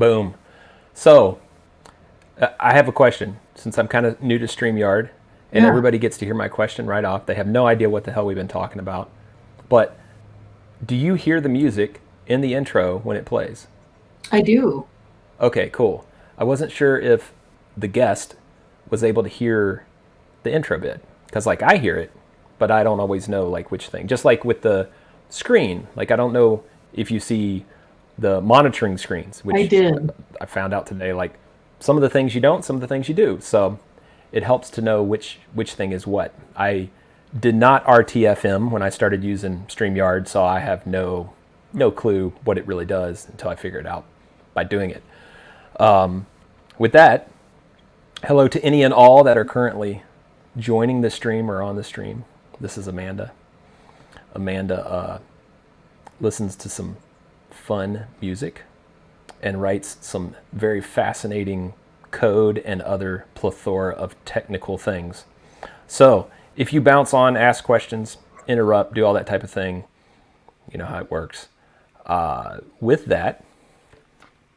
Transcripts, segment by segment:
Boom. So, I have a question. Since I'm kind of new to StreamYard, and Yeah, everybody gets to hear my question right off, they have no idea what the hell we've been talking about. But do you hear the music in the intro when it plays? I do. Okay, cool. I wasn't sure if the guest was able to hear the intro bit because, like, I hear it, but I don't always know like which thing. Just like with the screen, like I don't know if you see the monitoring screens, I which did. I found out today. Like some of the things you don't, some of the things you do. So it helps to know which thing is what. I did not RTFM when I started using StreamYard, so I have no clue what it really does until I figure it out by doing it. With that, hello to any and all that are currently joining the stream or on the stream. This is Amanda. Amanda listens to some fun music and writes some very fascinating code and other plethora of technical things. So if you bounce on, ask questions, interrupt, do all that type of thing, you know how it works. With that,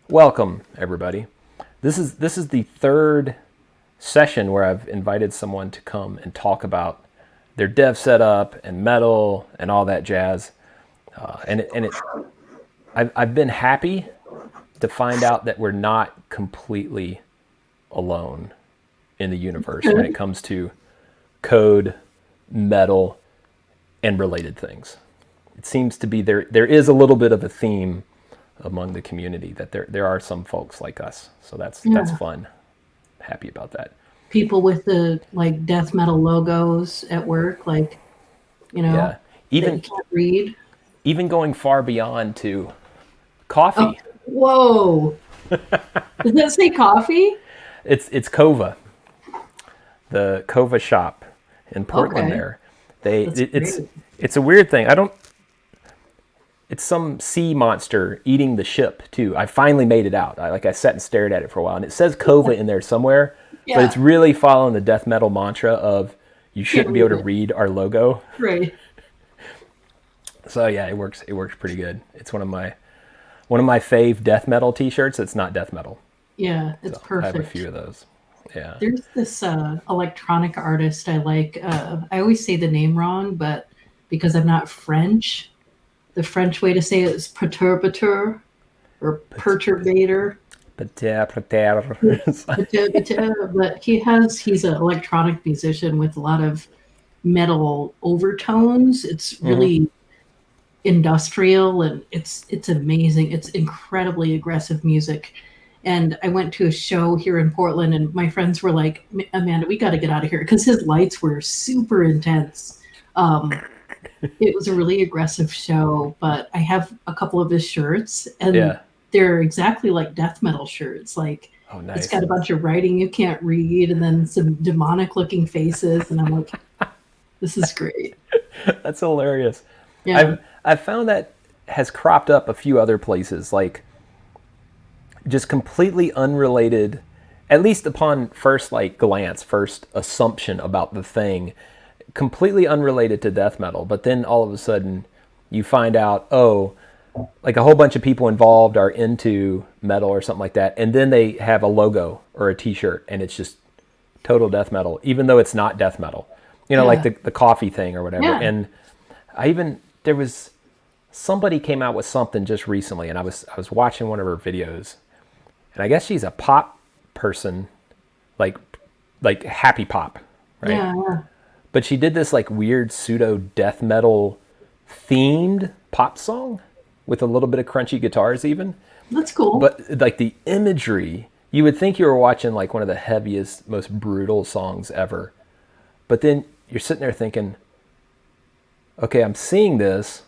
welcome everybody. This is the third session where I've invited someone to come and talk about their dev setup and metal and all that jazz. I've been happy to find out that we're not completely alone in the universe when it Good. comes to code, metal, and related things. It seems to be there is a little bit of a theme among the community that there are some folks like us. So that's Yeah. fun. Happy about that. People with the like death metal logos at work, like, Yeah. that Even you can't read. even going far beyond to Oh, coffee. whoa. Does that say coffee? It's Coava, the Coava shop in Portland. Okay. There, they That's great. it's a weird thing. I don't. It's some sea monster eating the ship too. I finally made it out. I sat and stared at it for a while, and it says Coava in there somewhere, but it's Yeah. really following the death metal mantra of you Can't shouldn't be able read to it. read our logo. Right. So yeah, it works. It works pretty good. It's one of my fave death metal T-shirts. It's not death metal, Yeah, it's so I have a few perfect. of those. Yeah. There's this electronic artist I like. I always say the name wrong, but because I'm not French, the French way to say it is perturbateur or But perturbator. but yeah, but yeah. But he's an electronic musician with a lot of metal overtones. It's Mhm. really industrial and it's amazing. It's incredibly aggressive music. And I went to a show here in Portland, and my friends were like, Amanda, we got to get out of here because his lights were super intense. Um, it was a really aggressive show, but I have a couple of his shirts, and Yeah. they're exactly like death metal shirts. Like, Oh, it's nice. got a bunch of writing you can't read, and then some demonic looking faces. And I'm like, this is great. That's hilarious. Yeah. I've found that has cropped up a few other places, like just completely unrelated, at least upon first like glance, first assumption about the thing, completely unrelated to death metal. But then all of a sudden, you find out, oh, like a whole bunch of people involved are into metal or something like that, and then they have a logo or a T-shirt, and it's just total death metal, even though it's not death metal. Like Yeah. the coffee thing or whatever. Yeah. And there was somebody came out with something just recently, and I was watching one of her videos, and I guess she's a pop person, like happy pop, right? Yeah. Yeah. But she did this like weird pseudo death metal themed pop song with a little bit of crunchy guitars even. That's cool. But like the imagery, you would think you were watching like one of the heaviest, most brutal songs ever. But then you're sitting there thinking, okay, I'm seeing this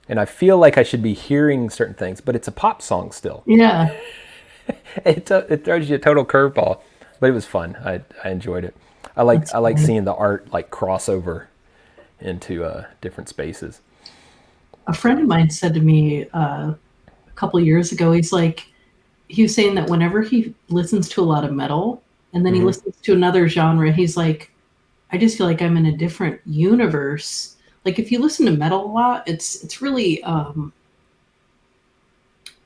and I feel like I should be hearing certain things, but it's a pop song still. Yeah. It throws you a total curveball, but it was fun. I enjoyed it. That's I like funny. seeing the art like crossover into different spaces. A friend of mine said to me a couple of years ago, he was saying that whenever he listens to a lot of metal and then he Hmm. listens to another genre, he's like, I just feel like I'm in a different universe. Like if you listen to metal a lot, it's really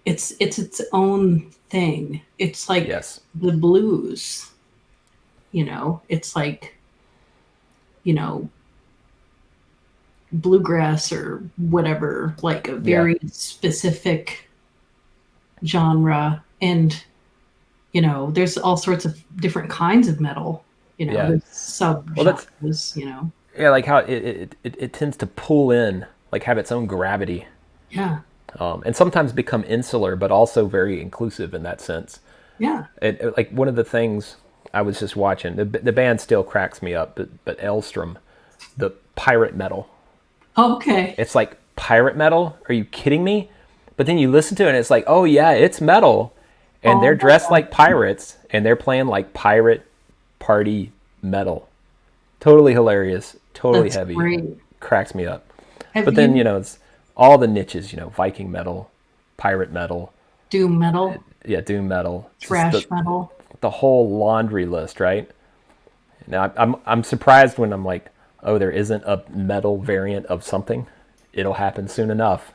it's its own thing. It's like Yes. the blues, it's like, bluegrass or whatever, like a Yeah. very specific genre. And, there's all sorts of different kinds of metal, Yeah. there's Well, that's sub-genres. yeah, like how it tends to pull in, like have its own gravity, Yeah. and sometimes become insular, but also very inclusive in that sense. Yeah. Like one of the things I was just watching, the band still cracks me up, but Alestrom, the pirate metal. Okay. It's like pirate metal. Are you kidding me? But then you listen to it and it's like, oh yeah, it's metal. And Oh they're my dressed God. like pirates and they're playing like pirate party metal. Totally hilarious, totally That's heavy. great. Cracks me up. Have But then, you it's all the niches, Viking metal, pirate metal, doom metal, yeah, doom metal, just thrash metal? the whole laundry list, right? Now I'm surprised when I'm like, oh, there isn't a metal variant of something. It'll happen soon enough.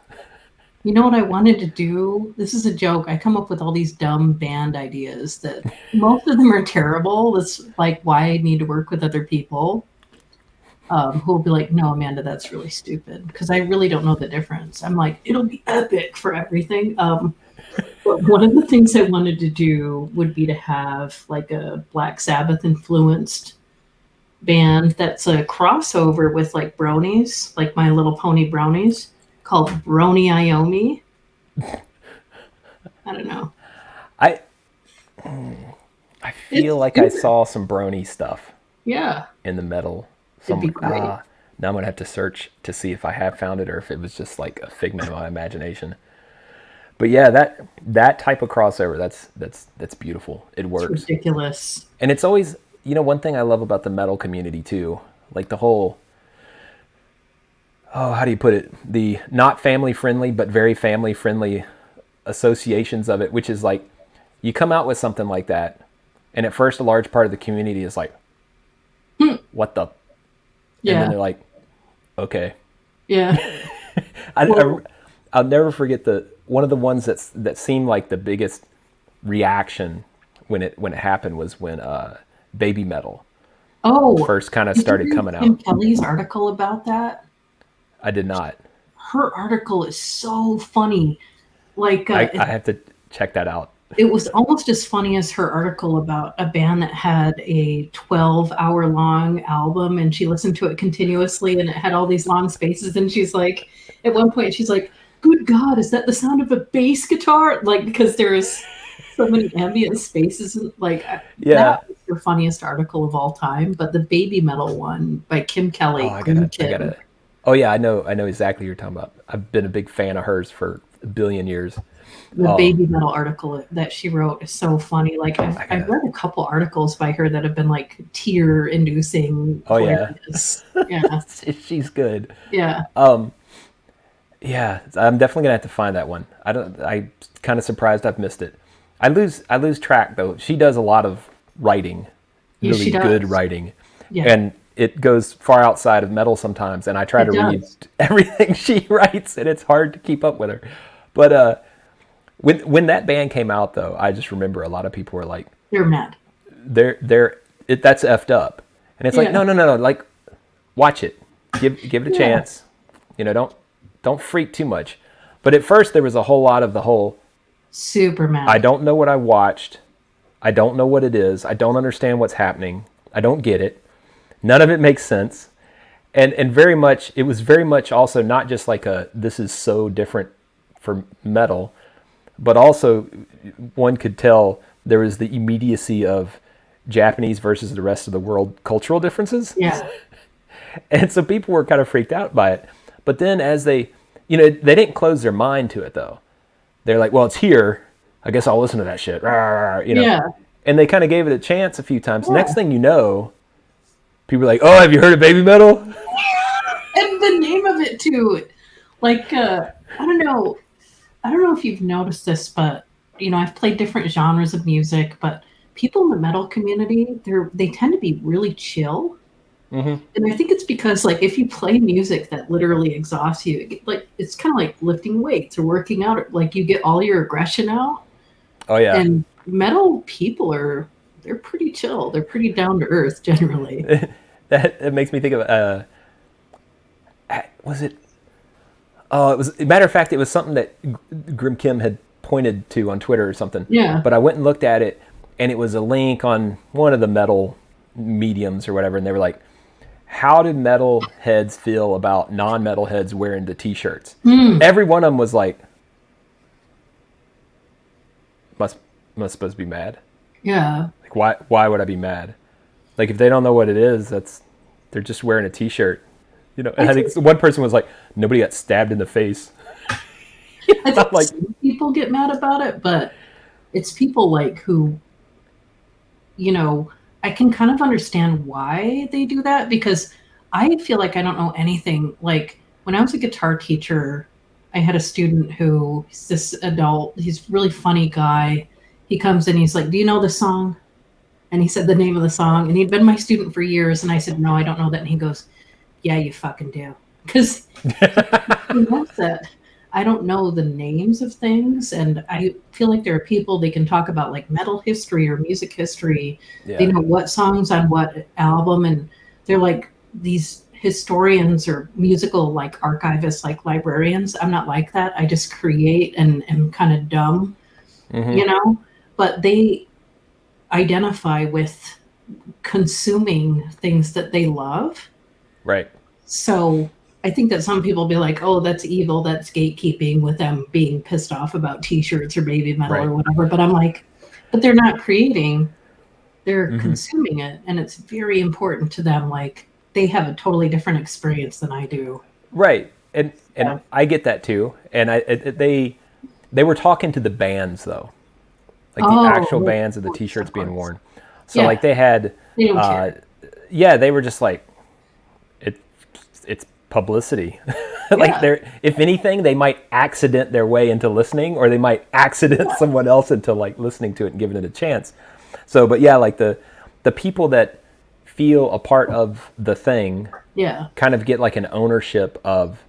You know what I wanted to do? This is a joke. I come up with all these dumb band ideas that most of them are terrible. That's like why I need to work with other people who will be like, no, Amanda, that's really stupid. Because I really don't know the difference. I'm like, it'll be epic for everything. But one of the things I wanted to do would be to have like a Black Sabbath influenced band that's a crossover with like bronies, like My Little Pony bronies, called Brony Iomi. I don't know. I I feel It's like I good. saw some brony stuff Yeah, in the metal. So it'd I'm be like, great. now I'm gonna have to search to see if I have found it or if it was just like a figment of my imagination. But yeah, that type of crossover, that's beautiful. It It's works. ridiculous. And it's always, one thing I love about the metal community too, like the whole, oh, how do you put it? The not family friendly, but very family friendly associations of it, which is like, you come out with something like that, and at first a large part of the community is like, what the? And then Yeah, they're like, okay. yeah. I, Well, I, I'll never forget one of the ones that seemed like the biggest reaction when it happened was when baby metal oh, first kind of did you started read coming Kim out. Kelly's article about that? I did not. Her article is so funny. Like, I have to check that out. it was almost as funny as her article about a band that had a 12-hour long album and she listened to it continuously and it had all these long spaces. And she's like, at one point, she's like, good God, is that the sound of a bass guitar? Like, because there's so many ambient spaces. Like, Yeah. that was the funniest article of all time. But the baby metal one by Kim Oh, Kelly, I Queen gotta, I Kim, gotta. Oh yeah, I know exactly what you're talking about. I've been a big fan of hers for a billion years. the baby metal article that she wrote is so funny. Like I I've gotta. read a couple articles by her that have been like tear inducing Oh yeah, hilarious. Yeah. she's good. Yeah. Yeah, I'm definitely gonna have to find that one. I'm kind of surprised I've missed it. I lose track though. She does a lot of writing, Yeah, really she good does. writing, Yeah. and it goes far outside of metal sometimes. And I try It to read does. everything she writes, and it's hard to keep up with her. But when that band came out though, I just remember a lot of people were like, They're mad. that's effed up, and it's like Yeah. no, like watch it, give it a Yeah. chance, don't freak too much. But at first there was a whole lot of the whole, Super I mad. don't know what I watched, I don't know what it is, I don't understand what's happening, I don't get it, none of it makes sense, and very much it was very much also not just like a this is so different for metal, but also one could tell there was the immediacy of Japanese versus the rest of the world cultural differences. Yeah. And so people were kind of freaked out by it. But then as they didn't close their mind to it though. They're like, well, it's here. I guess I'll listen to that shit. Yeah. And they kind of gave it a chance a few times. Yeah. Next thing you know, people are like, oh, have you heard of baby metal? And the name of it too. Like I don't know. I don't know if you've noticed this, but I've played different genres of music, but people in the metal community, they tend to be really chill. Mm-hmm. And I think it's because like if you play music that literally exhausts you, like it's kind of like lifting weights or working out. Like you get all your aggression out. Oh yeah. And metal people they're pretty chill. They're pretty down to earth generally. That makes me think of was it? Oh, it was. Matter of fact, it was something that Grim Kim had pointed to on Twitter or something. Yeah. But I went and looked at it, and it was a link on one of the metal mediums or whatever, and they were like, "How did metal heads feel about non-metal heads wearing the T-shirts?" Every one of them was like, "Must supposed to be mad." Yeah. Like why would I be mad? Like if they don't know what it is, they're just wearing a T-shirt. You know, and I think one person was like, nobody got stabbed in the face. I think like, some people get mad about it, but it's people like who, you know, I can kind of understand why they do that, because I feel like I don't know anything. Like when I was a guitar teacher, I had a student who, he's this adult, he's a really funny guy. He comes in, he's like, "Do you know this song?" And he said the name of the song, and he'd been my student for years. And I said, "No, I don't know that." And he goes, "Yeah, you fucking do." Because he knows that I don't know the names of things. And I feel like there are people, they can talk about like metal history or music history. Yeah. They know what songs on what album. And they're like these historians or musical like archivists, like librarians. I'm not like that. I just create and am kind of dumb, you know? But they identify with consuming things that they love. Right. So I think that some people be like, "Oh, that's evil. That's gatekeeping," with them being pissed off about T-shirts or baby metal or whatever. But I'm like, but they're not creating, they're consuming it. And it's very important to them. Like they have a totally different experience than I do. Right. And I get that too. And they were talking to the bands though. Like the actual bands of the T-shirts being worn. So like they had, they don't care. Yeah, they were just like, it's publicity. Like if anything, they might accident their way into listening, or they might accident someone else into like listening to it and giving it a chance. So, but yeah, like the people that feel a part of the thing, kind of get like an ownership of,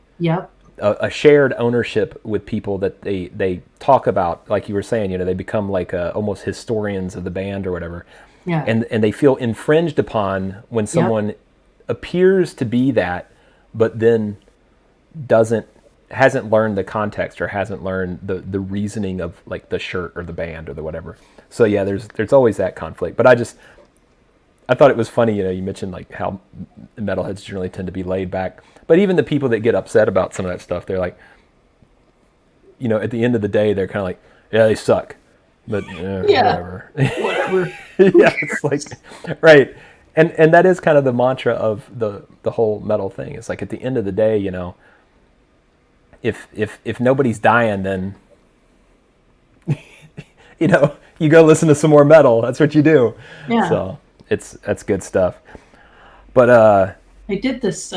a shared ownership with people that they talk about, like you were saying, you know, they become like almost historians of the band or whatever. Yeah. And they feel infringed upon when someone appears to be that, but then hasn't learned the context or hasn't learned the reasoning of like the shirt or the band or the whatever. So yeah, there's always that conflict. But I thought it was funny, you know, you mentioned like how metalheads generally tend to be laid back. But even the people that get upset about some of that stuff, they're like, you know, at the end of the day, they're kind of like, yeah, they suck. But whatever. Whatever. Yeah, it's like, right. And that is kind of the mantra of the whole metal thing. It's like at the end of the day, you know, if nobody's dying, then you know, you go listen to some more metal. That's what you do. Yeah. So that's good stuff. But I did this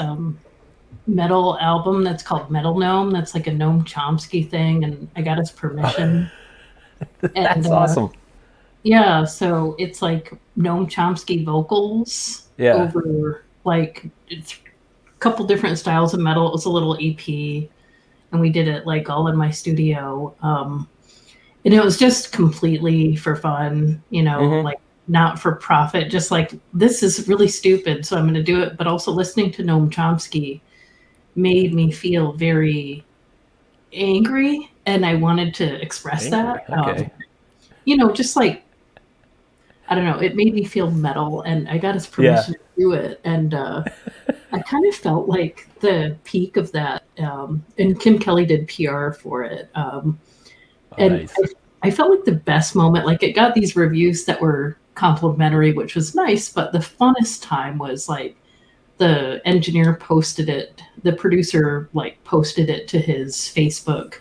metal album that's called Metal Noam. That's like a Noam Chomsky thing, and I got his permission. That's awesome. Yeah, so it's like Noam Chomsky vocals over like it's a couple different styles of metal. It was a little EP, and we did it like all in my studio. And it was just completely for fun, you know, like not for profit, just like, this is really stupid, so I'm going to do it. But also listening to Noam Chomsky made me feel very angry, and I wanted to express that. Okay. You know, just like, I don't know, it made me feel metal, and I got his permission to do it. And I kind of felt like the peak of that. And Kim Kelly did PR for it. And nice. I felt like the best moment, like it got these reviews that were complimentary, which was nice, but the funnest time was like the engineer posted it, the producer like posted it to his Facebook,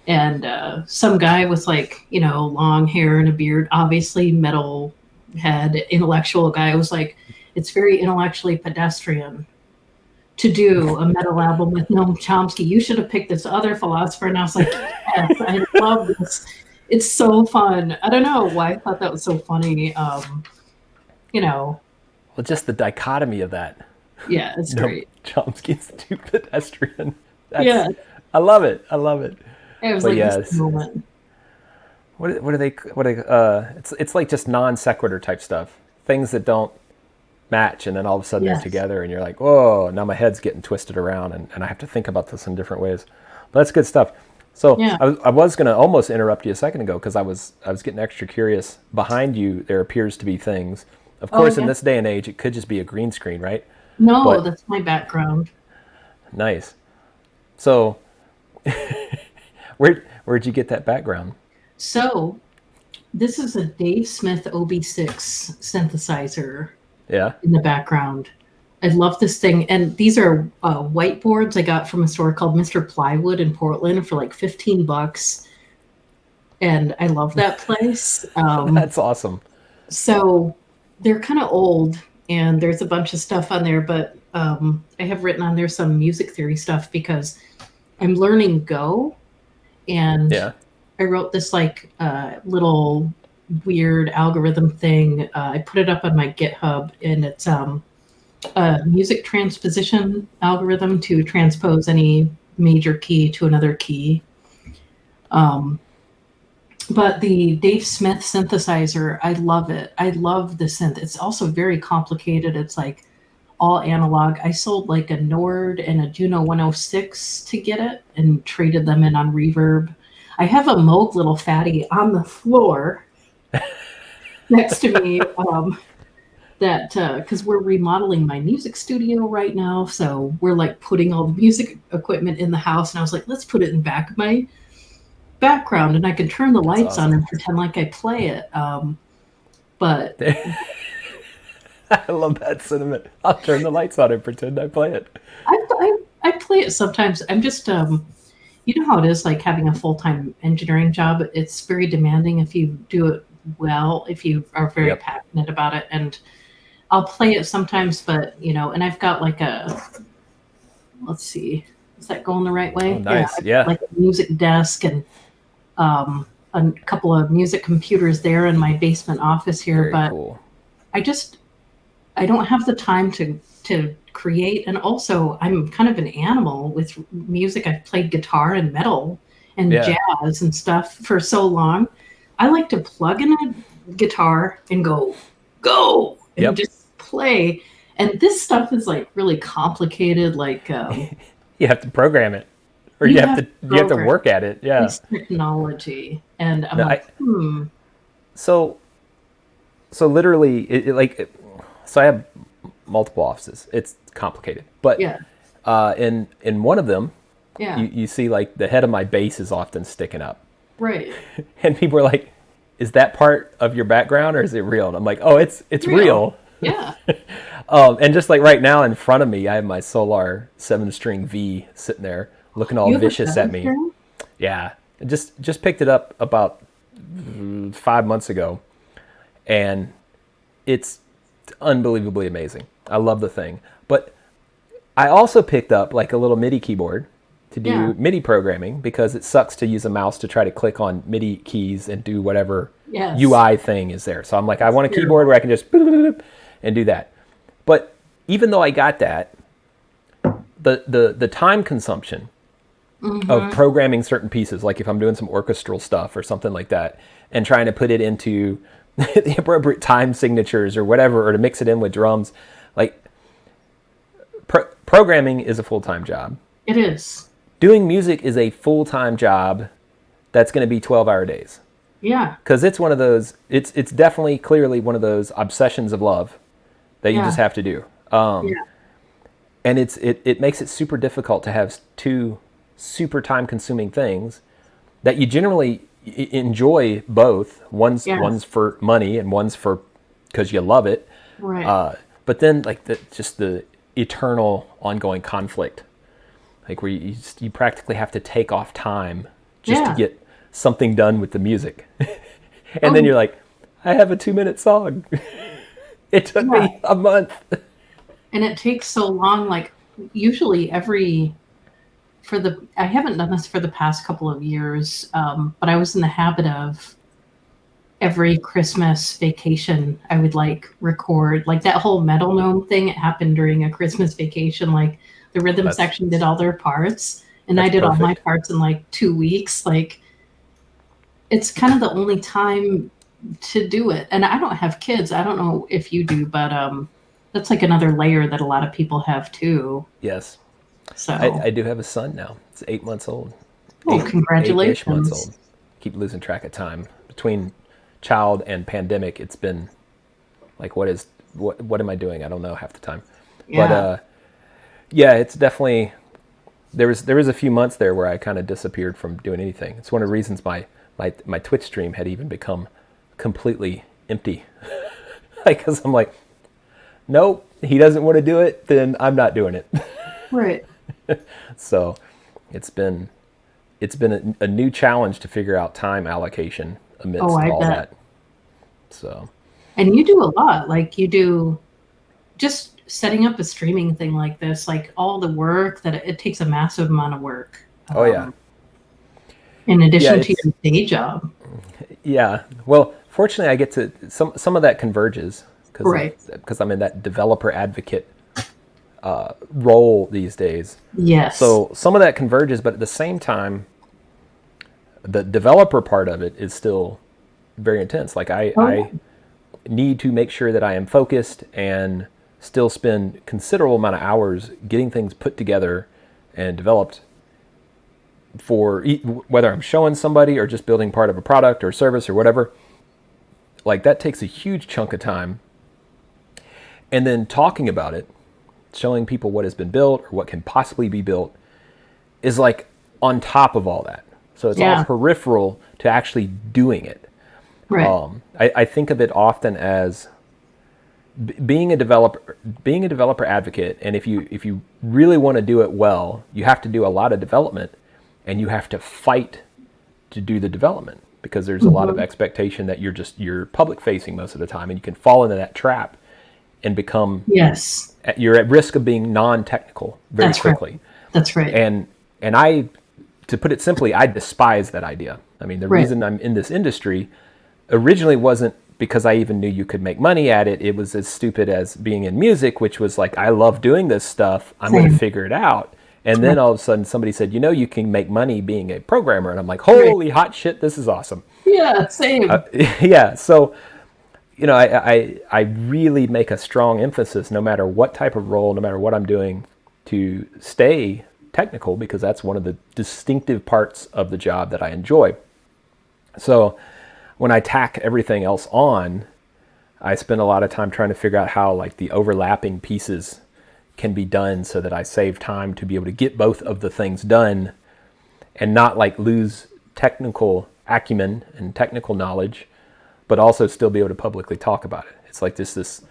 and some guy with like, you know, long hair and a beard, obviously metal head, intellectual guy, was like, "It's very intellectually pedestrian to do a metal album with Noam Chomsky. You should have picked this other philosopher." And I was like, yes, I love this. It's so fun. I don't know why I thought that was so funny. You know. Well, just the dichotomy of that. Yeah, it's great. Chomsky's too pedestrian. I love it. I love it. It was But like this yes, moment. it's like just non sequitur type stuff. Things that don't match, and then all of a sudden they're Yes. together, and you're like, whoa! Now my head's getting twisted around, and I have to think about this in different ways. But that's good stuff. So Yeah. I was going to almost interrupt you a second ago because I was getting extra curious. Behind you, there appears to be things. Of Oh, course, in yeah. this day and age, it could just be a green screen, right? No, But that's my background. nice. So where'd you get that background? So this is a Dave Smith OB6 synthesizer Yeah. in the background. I love this thing. And these are whiteboards I got from a store called Mr. Plywood in Portland for like $15. And I love that place. That's awesome. So they're kind of old and there's a bunch of stuff on there, but I have written on there some music theory stuff because I'm learning Go. And Yeah. I wrote this like little weird algorithm thing. I put it up on my GitHub, and it's a music transposition algorithm to transpose any major key to another key. But the Dave Smith synthesizer, I love it. I love the synth. It's also very complicated. It's like all analog. I sold like a Nord and a Juno 106 to get it and traded them in on Reverb. I have a Moog Little Fatty on the floor next to me that because we're remodeling my music studio right now. So we're like putting all the music equipment in the house. And I was like, let's put it in back of my background and I can turn the lights awesome. on and pretend like I play it. But I love that sentiment. I'll turn the lights on and pretend I play it. I play it sometimes. I'm just you know how it is like having a full-time engineering job. It's very demanding if you do it well, if you are very Yep. passionate about it. And I'll play it sometimes, but you know, and I've got like let's see, is that going the right way? Oh, nice. I've got like a music desk and a couple of music computers there in my basement office here. Very But cool. I don't have the time to create, and also I'm kind of an animal with music. I've played guitar and metal and Yeah. jazz and stuff for so long. I like to plug in a guitar and go and Yep. just play. And this stuff is like really complicated. Like You have to program it, or you you have have to program work at it. Yeah. this technology, and I'm No, like, so literally, so I have multiple offices. It's complicated, but yeah, in one of them, yeah, you see like the head of my bass is often sticking up, right. and people are like, "Is that part of your background or is it real?" And I'm like, "Oh, it's real." Yeah. And just like right now in front of me, I have my Solar 7-string V sitting there looking all You have a vicious at me. 7-string? Yeah, just picked it up about 5 months ago, and it's unbelievably amazing. I love the thing. But I also picked up like a little MIDI keyboard to do Yeah. MIDI programming because it sucks to use a mouse to try to click on MIDI keys and do whatever Yes. UI thing is there. So I'm like, I want a terrible. keyboard where I can just and do that. But even though I got that, the time consumption of programming certain pieces, like if I'm doing some orchestral stuff or something like that, and trying to put it into the appropriate time signatures or whatever, or to mix it in with drums, like programming is a full-time job. It is. Doing music is a full-time job that's going to be 12-hour days. Yeah. Because it's one of those, it's definitely clearly one of those obsessions of love that you Yeah. just have to do. Yeah. And it makes it super difficult to have two super time-consuming things that you generally enjoy both. One's Yes. for money and one's for because you love it. Right. But then like just the eternal ongoing conflict, like where you practically have to take off time just to Yeah. get something done with the music. And then you're like, I have a 2-minute song. It took me a month. And it takes so long, like usually I haven't done this for the past couple of years, but I was in the habit of every Christmas vacation, I would like record like that whole Metal Gnome thing. It happened during a Christmas vacation, like the rhythm section did all their parts. And I That's did all my perfect. parts in like 2 weeks. Like, it's kind of the only time to do it. And I don't have kids. I don't know if you do, but that's like another layer that a lot of people have too. Yes. So, I do have a son now. It's 8 months old. oh, Eight-ish months old. congratulations. Keep losing track of time. Between child and pandemic, it's been like, what am I doing? I don't know half the time. But Yeah. yeah, it's definitely there was a few months there where I kind of disappeared from doing anything. It's one of the reasons my Twitch stream had even become completely empty. Like, because I'm like, nope, he doesn't want to do it, then I'm not doing it. Right. So it's been a new challenge to figure out time allocation Oh, amidst I all bet. that. So And you do a lot. Like, you do just setting up a streaming thing like this, like all the work that it takes a massive amount of work. oh yeah, In yeah, addition to it's your day job. yeah. Well, fortunately, I get to some of that converges Right. because I'm in that developer advocate role these days. Yes. So some of that converges, but at the same time, the developer part of it is still very intense. Like Oh, I yeah. need to make sure that I am focused and still spend considerable amount of hours getting things put together and developed for whether I'm showing somebody or just building part of a product or service or whatever. Like that takes a huge chunk of time. And then talking about it, showing people what has been built or what can possibly be built is like on top of all that. So it's all Yeah. peripheral to actually doing it. Right. I think of it often as being a developer advocate, and if you really want to do it well, you have to do a lot of development, and you have to fight to do the development because there's a lot of Hmm. expectation that you're public facing most of the time, and you can fall into that trap and become Yes. you're at risk of being non-technical very That's right. quickly. That's right. And I, to put it simply, I despise that idea. I mean, the Right. reason I'm in this industry originally wasn't because I even knew you could make money at it. It was as stupid as being in music, which was like, I love doing this stuff. I'm going to Same. figure it out. And then Right. all of a sudden somebody said, you can make money being a programmer. And I'm like, Right. holy hot shit, this is awesome. Yeah. Same. Yeah. So, I really make a strong emphasis, no matter what type of role, no matter what I'm doing, to stay technical because that's one of the distinctive parts of the job that I enjoy. So when I tack everything else on, I spend a lot of time trying to figure out how like the overlapping pieces can be done so that I save time to be able to get both of the things done and not like lose technical acumen and technical knowledge, but also still be able to publicly talk about it. It's like this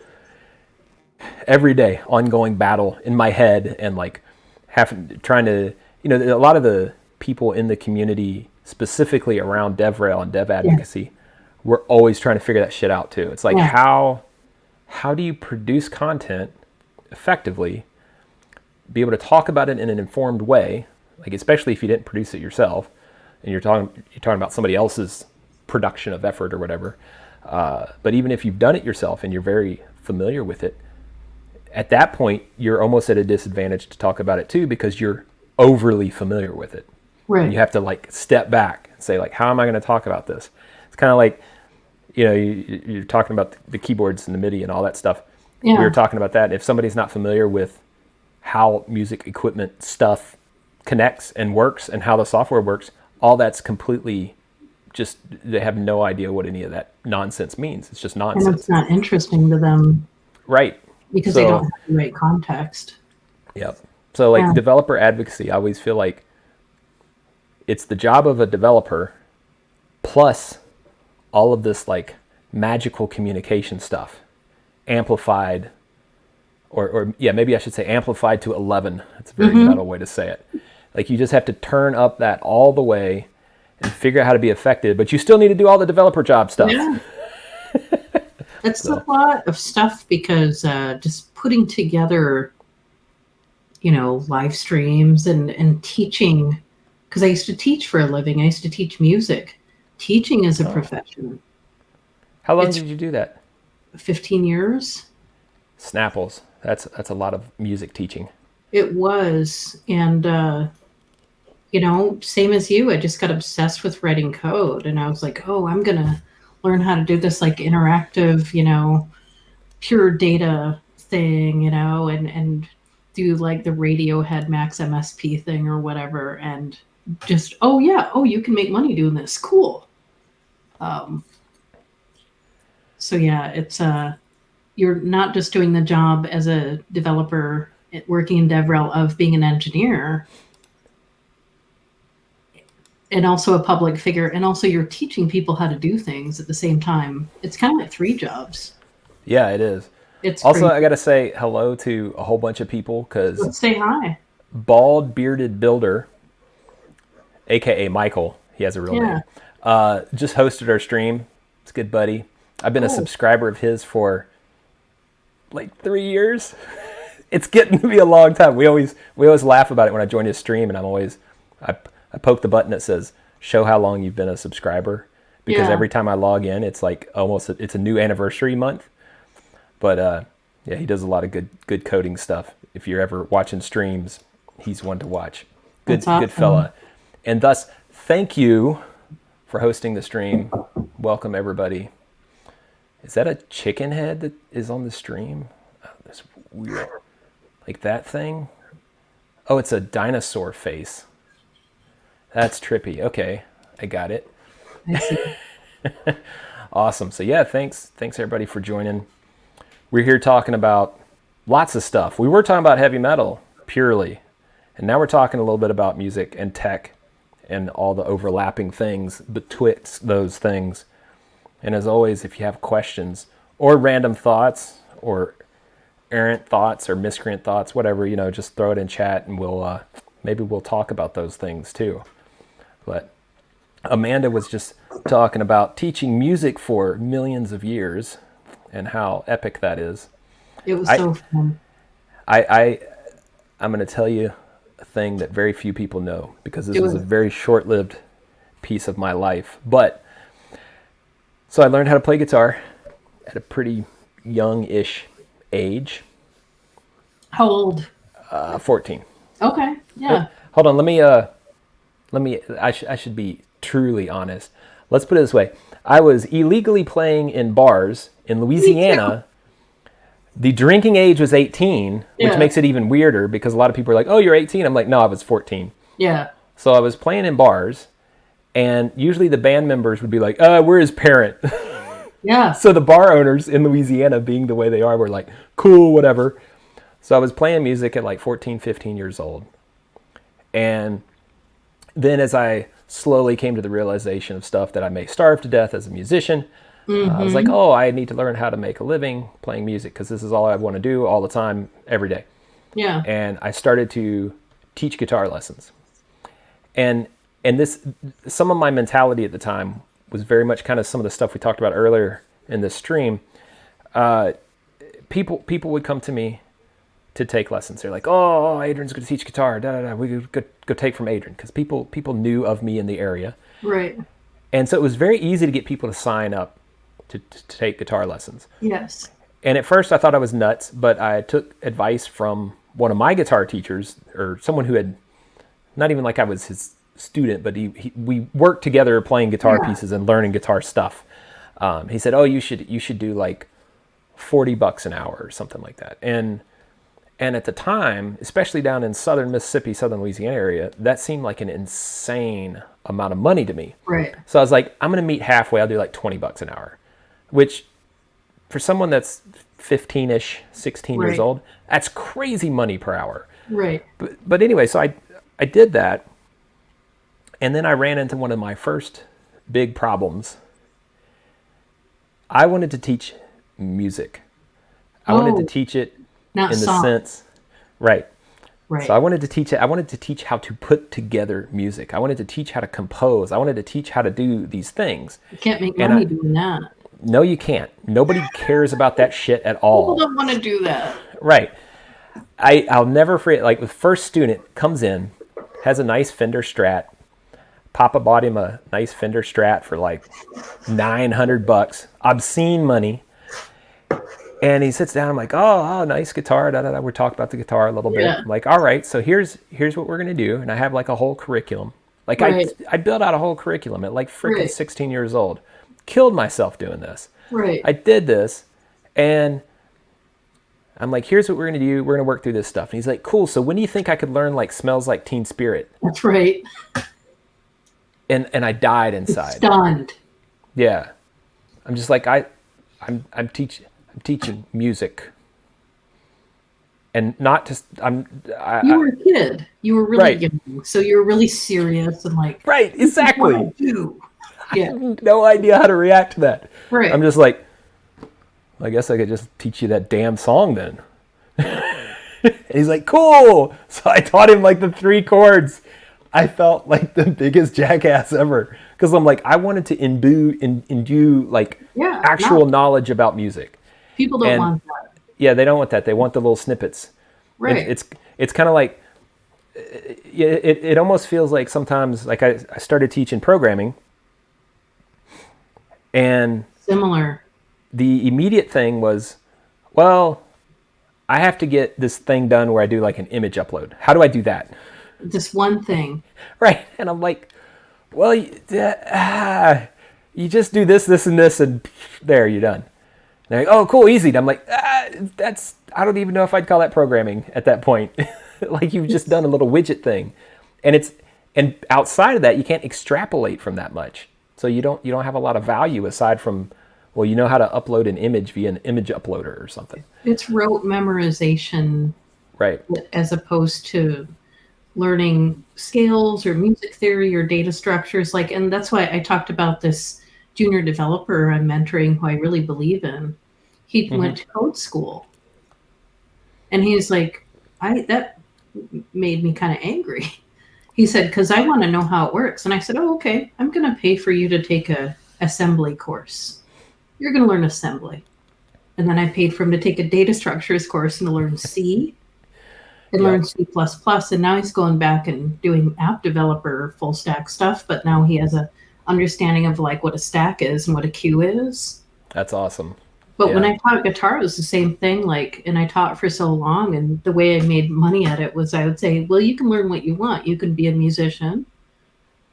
everyday ongoing battle in my head and like trying to, a lot of the people in the community specifically around DevRel and dev Yeah. advocacy, we're always trying to figure that shit out too. It's like Yeah. how do you produce content effectively, be able to talk about it in an informed way, like especially if you didn't produce it yourself and you're talking about somebody else's production of effort or whatever. But even if you've done it yourself and you're very familiar with it, at that point you're almost at a disadvantage to talk about it too because you're overly familiar with it. And you Right. have to like step back and say like, how am I going to talk about this? It's kind of like, you're talking about the keyboards and the MIDI and all that stuff. We were Yeah. talking about that. If somebody's not familiar with how music equipment stuff connects and works and how the software works, all that's completely just, they have no idea what any of that nonsense means. It's just And it's nonsense. not interesting to them Right. because they don't So, have the right context. yep. So like Yeah. developer advocacy, I always feel like it's the job of a developer plus all of this like magical communication stuff amplified or yeah, maybe I should say amplified to 11. That's a very Hmm. metal way to say it. Like you just have to turn up that all the way and figure out how to be effective, but you still need to do all the developer job stuff. Yeah. It's a So, lot of stuff because just putting together, live streams and teaching, because I used to teach for a living. I used to teach music. Teaching is a oh, profession. how long It's did you do that? 15 years. Snapples. That's a lot of music teaching. It was. And same as you, I just got obsessed with writing code, and I was like, oh, I'm going to learn how to do this like interactive, pure data thing, and do like the Radiohead Max MSP thing or whatever, and just, oh yeah, oh, you can make money doing this, cool. So yeah, it's you're not just doing the job as a developer working in DevRel of being an engineer and also a public figure, and also you're teaching people how to do things at the same time. It's kind of like 3 jobs. Yeah, it is. It's also crazy. I got to say hello to a whole bunch of people because Let's say hi. Bald Bearded Builder, aka Michael, he has a real name, just hosted our stream. It's a good buddy. I've been a subscriber of his for like 3 years. It's getting to be a long time. We always laugh about it when I join his stream, and I poke the button that says show how long you've been a subscriber, because every time I log in, it's like it's a new anniversary month. But yeah, he does a lot of good coding stuff. If you're ever watching streams, he's one to watch. Good fella. And thus, thank you for hosting the stream. Welcome everybody. Is that a chicken head that is on the stream? Oh, that's weird. Like that thing? Oh, it's a dinosaur face. That's trippy. Okay, I got it. I see. Awesome. So yeah, thanks everybody for joining. We're here talking about lots of stuff. We were talking about heavy metal purely, and now we're talking a little bit about music and tech and all the overlapping things betwixt those things. And as always, if you have questions or random thoughts or errant thoughts or miscreant thoughts, whatever, just throw it in chat, and maybe we'll talk about those things too. But Amanda was just talking about teaching music for millions of years and how epic that is. It was so fun. I'm going to tell you a thing that very few people know, because this was a very short-lived piece of my life. So I learned how to play guitar at a pretty young-ish age. How old? 14. Okay, yeah. Hold on, I should be truly honest. Let's put it this way. I was illegally playing in bars in Louisiana. The drinking age was 18, which makes it even weirder, because a lot of people are like, oh, you're 18. I'm like, no, I was 14. Yeah. So I was playing in bars, and usually the band members would be like, we're his parent. Yeah. So the bar owners in Louisiana, being the way they are, were like, cool, whatever. So I was playing music at like 14, 15 years old. And then as I slowly came to the realization of stuff that I may starve to death as a musician, I was like, oh, I need to learn how to make a living playing music, because this is all I want to do all the time, every day. Yeah. And I started to teach guitar lessons. And some of my mentality at the time was very much kind of some of the stuff we talked about earlier in this stream. People would come to me to take lessons. They're like, oh, Adrian's going to teach guitar. We could go take from Adrian, because people knew of me in the area. Right. And so it was very easy to get people to sign up to take guitar lessons. Yes. And at first I thought I was nuts, but I took advice from one of my guitar teachers, or someone who had, not even like I was his student, but we worked together playing guitar pieces and learning guitar stuff. He said, oh, you should do like $40 an hour or something like that. And at the time, especially down in southern Mississippi, southern Louisiana area, that seemed like an insane amount of money to me. Right. So I was like, I'm going to meet halfway. I'll do like $20 an hour, which for someone that's 15-ish, 16 years old, that's crazy money per hour. Right. But anyway, so I did that. And then I ran into one of my first big problems. I wanted to teach music. I wanted to teach it not in the song. sense, right. Right. So I wanted to teach it. I wanted to teach how to put together music. I wanted to teach how to compose. I wanted to teach how to do these things. You can't make money doing that. No, you can't. Nobody cares about that shit at all. People don't want to do that. Right. I'll never forget, like the first student comes in, has a nice Fender Strat. Papa bought him a nice Fender Strat for like $900, obscene money. And he sits down. I'm like, oh, nice guitar. Da, da, da. We're talking about the guitar a little bit. Yeah. I'm like, all right, so here's what we're gonna do. And I have like a whole curriculum. Like Right. I built out a whole curriculum at like freaking Right. 16 years old. Killed myself doing this. Right. I did this, and I'm like, here's what we're gonna do. We're gonna work through this stuff. And he's like, cool. So when do you think I could learn like Smells Like Teen Spirit? That's right. And I died inside. Stunned. Yeah. I'm just like I'm teaching music. And not just You were a kid. You were really Right. young, so you were really serious and like, right, this is what exactly. I do. Yeah. No idea how to react to that. Right. I'm just like, I guess I could just teach you that damn song then. And he's like, cool. So I taught him like the 3 chords. I felt like the biggest jackass ever because I'm like, I wanted to imbue like Yeah, actual knowledge about music. People don't And- want that. Yeah, they don't want that. They want the little snippets. Right. It's kind of like it almost feels like sometimes like I started teaching programming, and Similar. the immediate thing was, well, I have to get this thing done where I do like an image upload. How do I do that? This one thing. Right. And I'm like, well, you just do this, and this, and there, you're done. And they're like, oh, cool, easy. And I'm like, I don't even know if I'd call that programming at that point. Like you've just done a little widget thing. And outside of that, you can't extrapolate from that much. So you don't have a lot of value aside from, well, you know how to upload an image via an image uploader or something. It's rote memorization Right. as opposed to learning scales or music theory or data structures. Like, and that's why I talked about this junior developer I'm mentoring who I really believe in. He went to code school. And he's like, that made me kind of angry. He said, because I want to know how it works. And I said, oh, okay, I'm going to pay for you to take a assembly course. You're going to learn assembly. And then I paid for him to take a data structures course and to learn C and learn C++. And now he's going back and doing app developer full stack stuff. But now he has a understanding of like what a stack is and what a queue is. That's awesome. But when I taught guitar, it was the same thing. Like, and I taught for so long, and the way I made money at it was I would say, well, you can learn what you want. You can be a musician,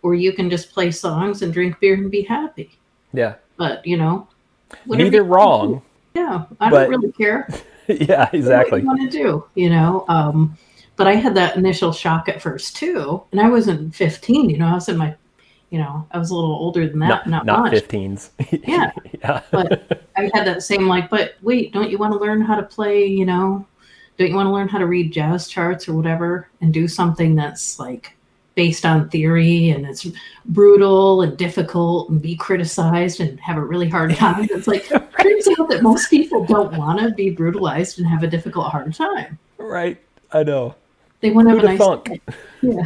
or you can just play songs and drink beer and be happy. Yeah. But, you know, Neither wrong. Yeah, I don't really care. Yeah, exactly. What you want to do, you know? But I had that initial shock at first too, and I wasn't 15. You know, I was in my, you know, I was a little older than that. Not much. 15s. Yeah. Yeah. But I had that same like, but wait, don't you want to learn how to play, you know, don't you want to learn how to read jazz charts or whatever and do something that's like based on theory and it's brutal and difficult and be criticized and have a really hard time? It's like, turns out that most people don't want to be brutalized and have a difficult, hard time. Right. I know. They want to have a nice funk. Yeah.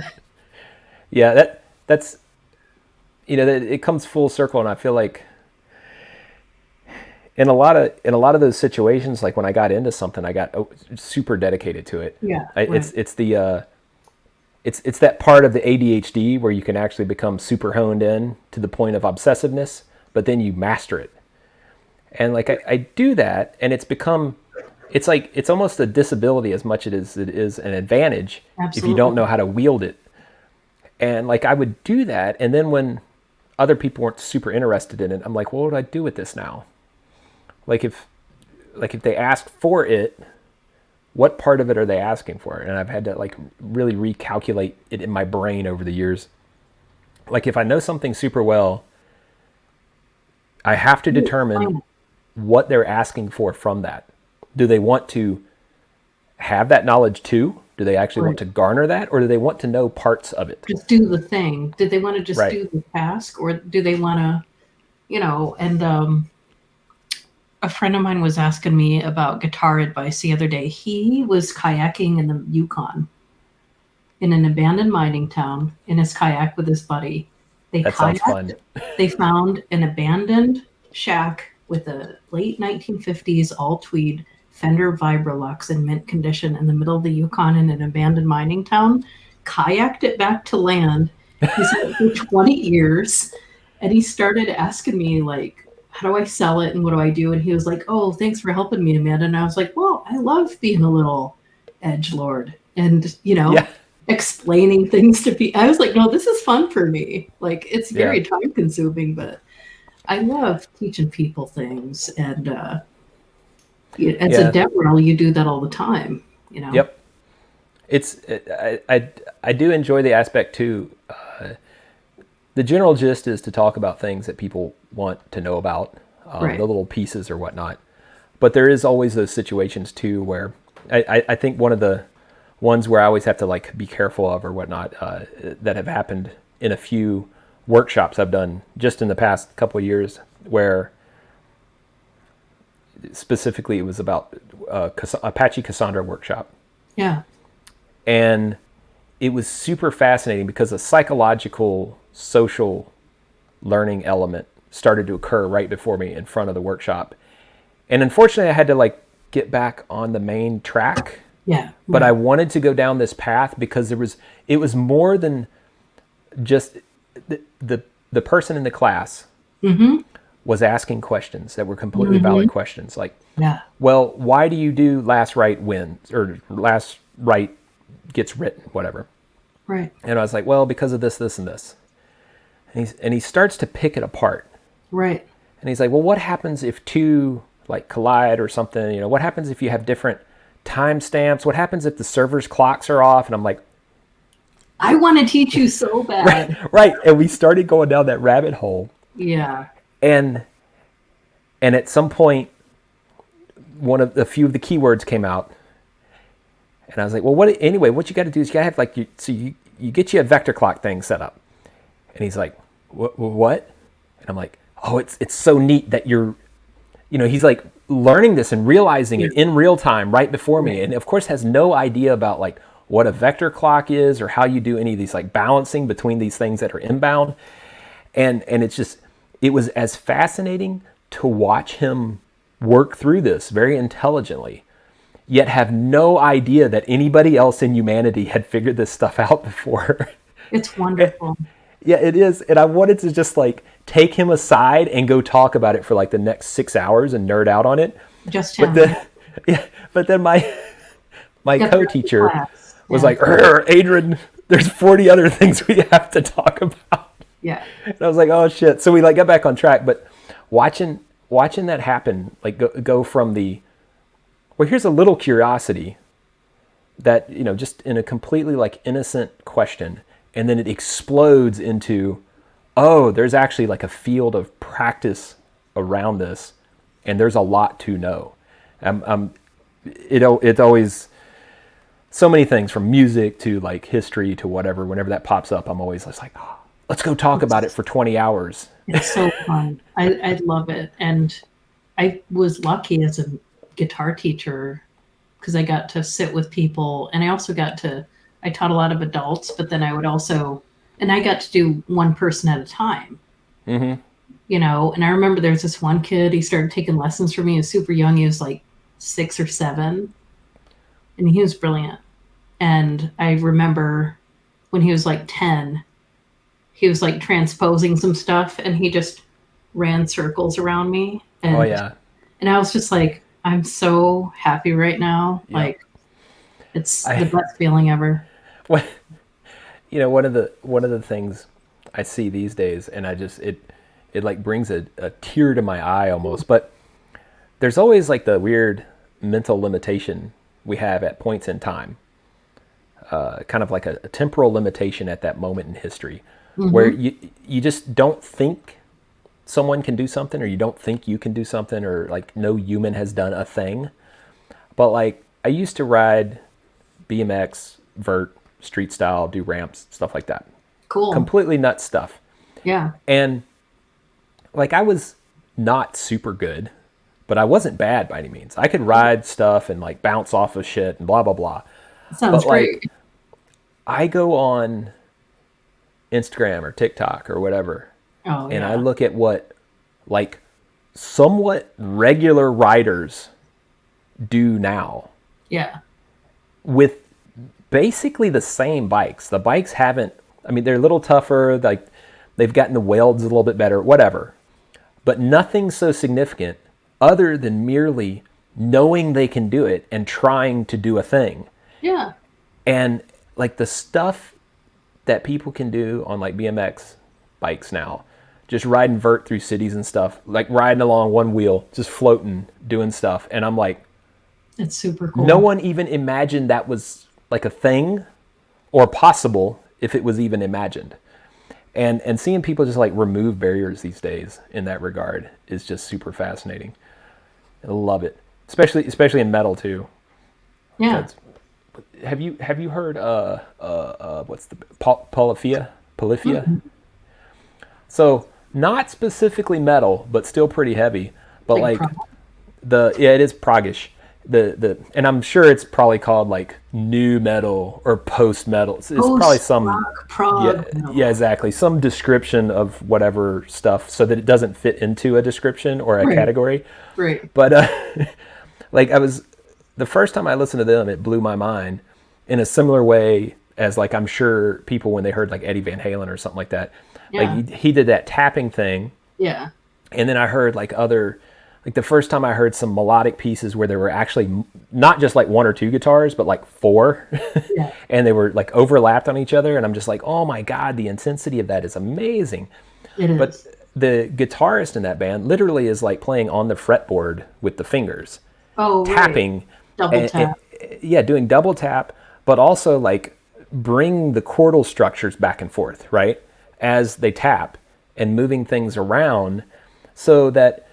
Yeah, that's, you know, it comes full circle, and I feel like in a lot of those situations, like when I got into something, I got super dedicated to it. Yeah. It's that part of the ADHD where you can actually become super honed in to the point of obsessiveness, but then you master it. And like I do that, and it's like it's almost a disability as much as it is an advantage. Absolutely. If you don't know how to wield it. And like I would do that, and then when other people weren't super interested in it, I'm like, well, what do I do with this now? Like if they ask for it, what part of it are they asking for? And I've had to like really recalculate it in my brain over the years. Like if I know something super well, I have to determine what they're asking for from that. Do they want to have that knowledge too? Do they actually want to garner that, or do they want to know parts of it? Just do the thing. Did they want to just do the task, or do they want to, you know, and a friend of mine was asking me about guitar advice the other day. He was kayaking in the Yukon in an abandoned mining town in his kayak with his buddy. That sounds fun. They found an abandoned shack with a late 1950s all tweed Fender Vibrolux in mint condition in the middle of the Yukon in an abandoned mining town, kayaked it back to land. He's been for 20 years. And he started asking me like how do I sell it and what do I do? And he was like, oh, thanks for helping me, Amanda. And I was like, well, I love being a little edgelord and, Yeah. explaining things to people. I was like, no, this is fun for me. Like, it's very time consuming, but I love teaching people things. And as a DevRel, you do that all the time, Yep. I do enjoy the aspect too. The general gist is to talk about things that people want to know about, Right. the little pieces or whatnot. But there is always those situations too where I think one of the ones where I always have to like be careful of or whatnot that have happened in a few workshops I've done just in the past couple of years, where specifically it was about Apache Cassandra workshop. Yeah. And it was super fascinating because a psychological, social learning element started to occur right before me in front of the workshop. And unfortunately, I had to like get back on the main track. Yeah. But I wanted to go down this path because it was more than just the person in the class was asking questions that were completely valid questions. Like, well, why do you do last right wins or last right gets written, whatever. Right. And I was like, well, because of this, this, and this. And he starts to pick it apart. Right. And he's like, well, what happens if two like collide or something? What happens if you have different timestamps? What happens if the server's clocks are off? And I'm like, I want to teach you so bad. Right. And we started going down that rabbit hole. Yeah. And at some point, a few of the keywords came out. And I was like, well, what you got to do is you got to have like, you get you a vector clock thing set up. And he's like, what? And I'm like, oh, it's so neat that he's like learning this and realizing it in real time right before me. And of course has no idea about like what a vector clock is or how you do any of these like balancing between these things that are inbound. And it was as fascinating to watch him work through this very intelligently, yet have no idea that anybody else in humanity had figured this stuff out before. It's wonderful. Yeah, it is. And I wanted to just like take him aside and go talk about it for like the next 6 hours and nerd out on it. Just him. But then my co-teacher was like, Adrian, there's 40 other things we have to talk about. Yeah. And I was like, oh shit. So we like got back on track, but watching that happen, like go from well, here's a little curiosity that, just in a completely like innocent question. And then it explodes into, oh, there's actually like a field of practice around this. And there's a lot to know. It's always so many things from music to like history to whatever. Whenever that pops up, I'm always just like, oh, let's go talk about it for 20 hours. It's so fun. I love it. And I was lucky as a guitar teacher because I got to sit with people, and I also I taught a lot of adults, but then I got to do one person at a time. And I remember there was this one kid, he started taking lessons from me. He was super young. He was like 6 or 7, and he was brilliant. And I remember when he was like 10, he was like transposing some stuff, and he just ran circles around me. And, and I was just like, I'm so happy right now. Yep. Like, it's the best feeling ever. One of the things I see these days, and it like brings a tear to my eye almost, but there's always like the weird mental limitation we have at points in time, kind of like a temporal limitation at that moment in history, where you just don't think someone can do something, or you don't think you can do something, or like no human has done a thing. But like I used to ride BMX, vert, street style, do ramps, stuff like that. Cool. Completely nuts stuff. Yeah. And like I was not super good, but I wasn't bad by any means. I could ride stuff and like bounce off of shit and blah, blah, blah. Sounds great. Like, I go on Instagram or TikTok or whatever, and I look at what like somewhat regular riders do now. Yeah. With basically the same bikes. The bikes they're a little tougher, like they've gotten the welds a little bit better, whatever. but nothing so significant other than merely knowing they can do it and trying to do a thing. Yeah. And like the stuff that people can do on like BMX bikes now, just riding vert through cities and stuff, like riding along one wheel, just floating, doing stuff. And I'm like, it's super cool. No one even imagined that was like a thing or possible if it was even imagined. And seeing people just like remove barriers these days in that regard is just super fascinating. I love it, especially in metal too. Yeah. Have you heard what's the Polyphia? Mm-hmm. So not specifically metal, but still pretty heavy. But like it is proggish. And I'm sure it's probably called like new metal or post metal. It's probably some prog. Yeah, exactly. Some description of whatever stuff so that it doesn't fit into a description or a category. Right. But like the first time I listened to them, it blew my mind in a similar way as like I'm sure people when they heard like Eddie Van Halen or something like that. Yeah. Like he did that tapping thing. Yeah. And then I heard like the first time I heard some melodic pieces where there were actually not just like one or two guitars, but like four. Yeah. And they were like overlapped on each other. And I'm just like, oh my God, the intensity of that is amazing. It is. But the guitarist in that band literally is like playing on the fretboard with the fingers. Oh, tapping. Double tap. Doing double tap, but also like bring the chordal structures back and forth, right? As they tap and moving things around so that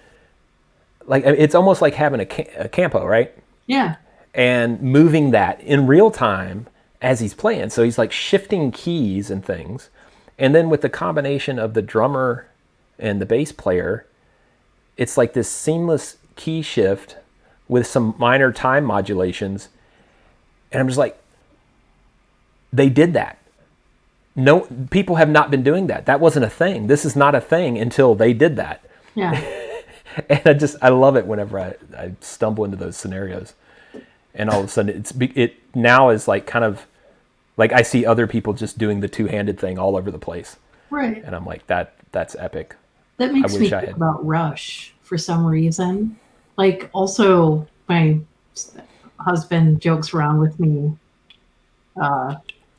like it's almost like having a campo, right? Yeah. And moving that in real time as he's playing. So he's like shifting keys and things. And then with the combination of the drummer and the bass player, it's like this seamless key shift with some minor time modulations. And I'm just like, they did that. No, people have not been doing that. That wasn't a thing. This is not a thing until they did that. Yeah. And I love it whenever I stumble into those scenarios. And all of a sudden it now is like kind of like I see other people just doing the two-handed thing all over the place. Right. And I'm like, that's epic. That makes me think about Rush for some reason. Like also my husband jokes around with me.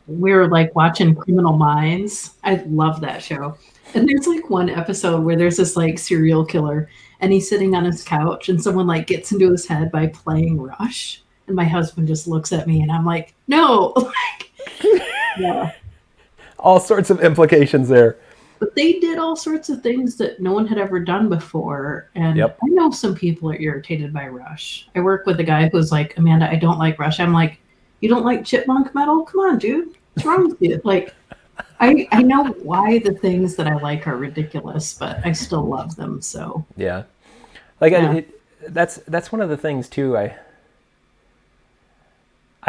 We're like watching Criminal Minds. I love that show. And there's like one episode where there's this like serial killer and he's sitting on his couch and someone like gets into his head by playing Rush. And my husband just looks at me and I'm like, no. Yeah. All sorts of implications there. But they did all sorts of things that no one had ever done before. And I know some people are irritated by Rush. I work with a guy who's like, Amanda, I don't like Rush. I'm like, you don't like chipmunk metal? Come on, dude. What's wrong with you? Like, I know why the things that I like are ridiculous, but I still love them. So yeah, like that's one of the things too. I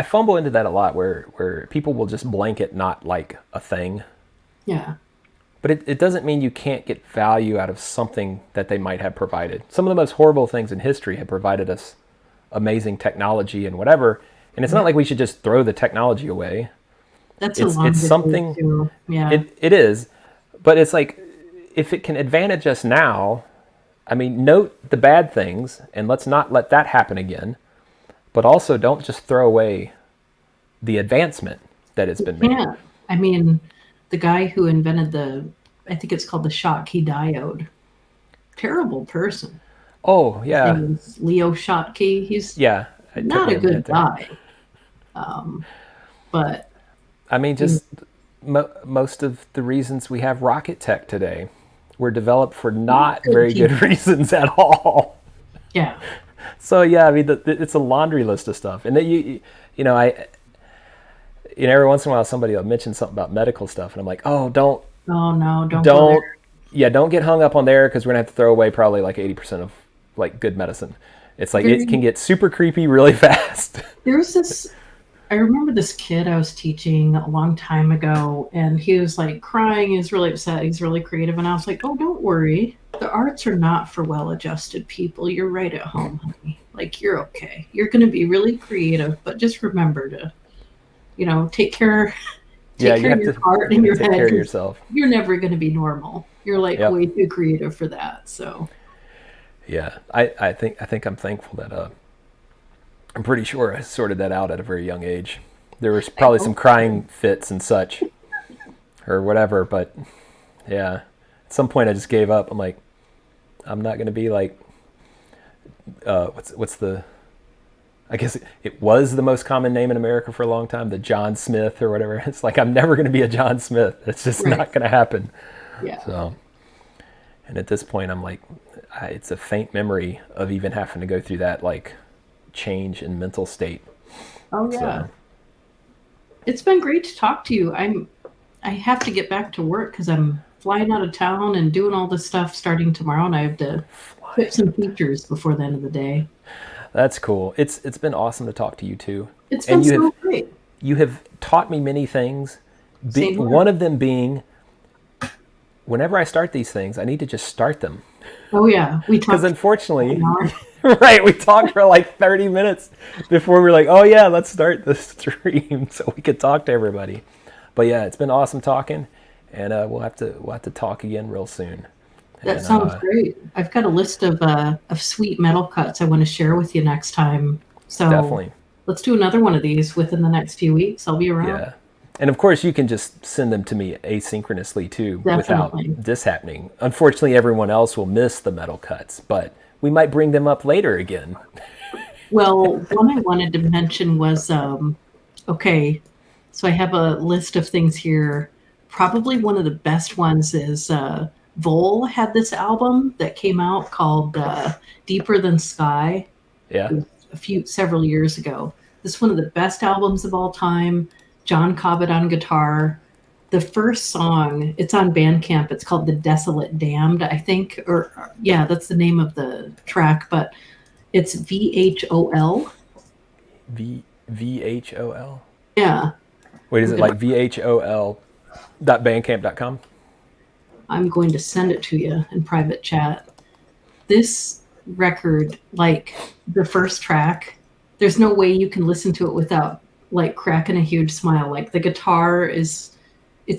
fumble into that a lot, where people will just blanket not like a thing. Yeah. But it doesn't mean you can't get value out of something that they might have provided. Some of the most horrible things in history have provided us amazing technology and whatever. And it's not like we should just throw the technology away. It's something. Yeah. It is, but it's like if it can advantage us now, I mean, note the bad things and let's not let that happen again. But also don't just throw away the advancement that has been made. Yeah. I mean, the guy who invented I think it's called the Schottky diode. Terrible person. Oh yeah. His name is Leo Schottky. He's not a good guy. But I mean, just most of the reasons we have rocket tech today were developed for not very good reasons at all. Yeah. So yeah, I mean, it's a laundry list of stuff, and you know, every once in a while somebody will mention something about medical stuff, and I'm like, don't get hung up on there because we're gonna have to throw away probably like 80% of like good medicine. It's like it can get super creepy really fast. There's this. I remember this kid I was teaching a long time ago, and he was like crying. He was really upset. He's really creative. And I was like, oh, don't worry. The arts are not for well-adjusted people. You're right at home, honey. Like, you're okay. You're going to be really creative, but just remember to, take care of your heart and your head. Take care of yourself. You're never going to be normal. You're like way too creative for that. So Yeah, I think I'm thankful that I'm pretty sure I sorted that out at a very young age. There was probably some crying fits and such, or whatever, but yeah, at some point I just gave up. I'm like, I'm not gonna be like, what's the, I guess it was the most common name in America for a long time, the John Smith or whatever. It's like, I'm never gonna be a John Smith. It's just not gonna happen. Yeah. So, and at this point, I'm like, it's a faint memory of even having to go through that like change in mental state. Oh yeah. So, it's been great to talk to you. I have to get back to work because I'm flying out of town and doing all this stuff starting tomorrow, and I have to put some features before the end of the day. That's cool. It's been awesome to talk to you too. It's been so great. You have taught me many things. One of them being, whenever I start these things, I need to just start them. Oh yeah, because unfortunately, right, we talked for like 30 minutes before we were like, oh yeah, let's start the stream so we could talk to everybody. But yeah, it's been awesome talking, and we'll have to talk again real soon. That sounds great. I've got a list of sweet metal cuts I want to share with you next time. So definitely, let's do another one of these within the next few weeks. I'll be around. Yeah, and of course you can just send them to me asynchronously too, without this happening. Unfortunately, everyone else will miss the metal cuts, but we might bring them up later again. Well, one I wanted to mention was okay. So I have a list of things here. Probably one of the best ones is VHOL had this album that came out called Deeper Than Sky. Yeah. Several years ago. This is one of the best albums of all time. John Coava on guitar. The first song, it's on Bandcamp. It's called The Desolate Damned, I think. Or yeah, that's the name of the track, but it's VHOL. VHOL? Yeah. Wait, is it like VHOL.bandcamp.com? I'm going to send it to you in private chat. This record, like the first track, there's no way you can listen to it without like cracking a huge smile. Like the guitar it's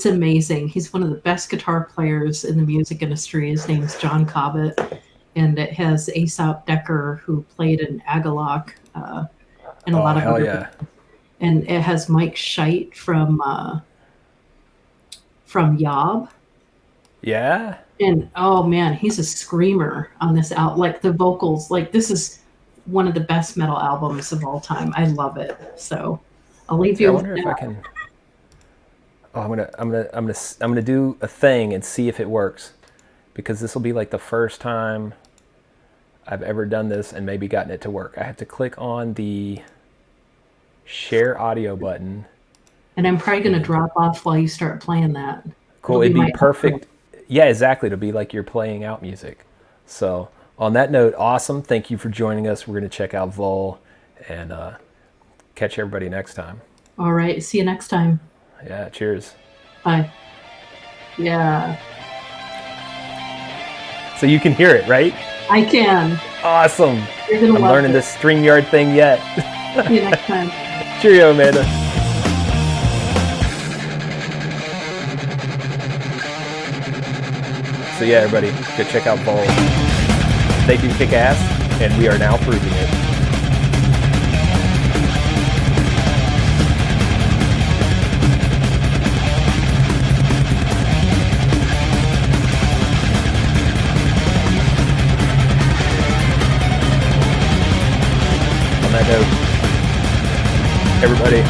amazing. He's one of the best guitar players in the music industry. His name's John Coava, and it has Aesop Decker, who played in Agalloch, and a lot of other. Yeah. And it has Mike Scheidt from YOB. Yeah. And oh man, he's a screamer on this album. Like the vocals, like this is one of the best metal albums of all time. I love it. So I'll leave you. I wonder if I can. Oh, I'm gonna do a thing and see if it works, because this will be like the first time I've ever done this and maybe gotten it to work. I have to click on the share audio button. And I'm probably gonna drop off while you start playing that. Cool. It'd be perfect. Yeah, exactly. It'll be like you're playing out music. So on that note, awesome. Thank you for joining us. We're going to check out VHOL and catch everybody next time. All right. See you next time. Yeah. Cheers. Bye. Yeah. So you can hear it, right? I can. Awesome. You're gonna I'm love learning it. this StreamYard thing yet. See you next time. Cheerio, Amanda. So yeah, everybody, go check out VHOL. They do kick ass, and we are now proving it. On that note, everybody,